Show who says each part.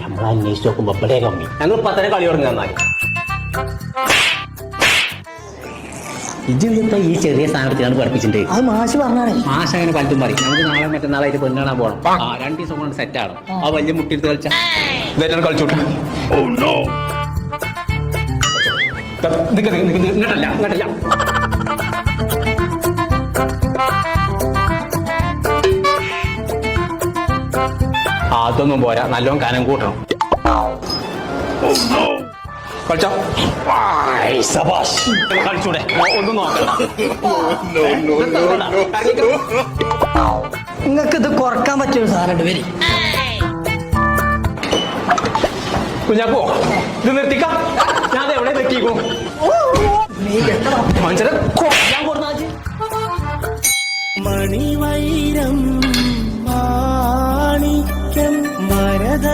Speaker 1: നമ്മൾ അന്വേഷിച്ച് നോക്കുമ്പോ ഇവിടെ കമ്മി. ഞങ്ങൾ 10 കളി തുടങ്ങി തന്നാൽ ഇജിത്തെ ഈ ചെറിയ സാധനത്തിലാണ് പഠിപ്പിച്ചിട്ടുണ്ട്.
Speaker 2: അത് മാഷ് പറഞ്ഞാണേ.
Speaker 1: മാഷ് അങ്ങനെ പലതും പറയും. നമുക്ക് നാളെ മറ്റന്നാളായിട്ട് പെണ്ണാണാൻ പോകണം. 2 ദിവസം കൊണ്ട് സെറ്റ് ആണോ ആ വലിയ മുട്ടിട്ട് കളിച്ച കളിച്ചോട്ടെ. ഇങ്ങോട്ടല്ല ഇങ്ങോട്ടല്ല. അതൊന്നും പോരാ, നല്ലോണം കനം കൂട്ടണം. കളിച്ചോ. കളിച്ചൂടെ ഒന്നും നോക്കണം.
Speaker 2: നിങ്ങൾക്ക് ഇത് കുറക്കാൻ പറ്റിയൊരു സാധനം വരി.
Speaker 1: കുഞ്ഞാക്കോ ഇത് നിർത്തിക്കാം. ഞാൻ എവിടെ നിർത്തിക്കോ മനുഷ്യരെ മണിവൈരം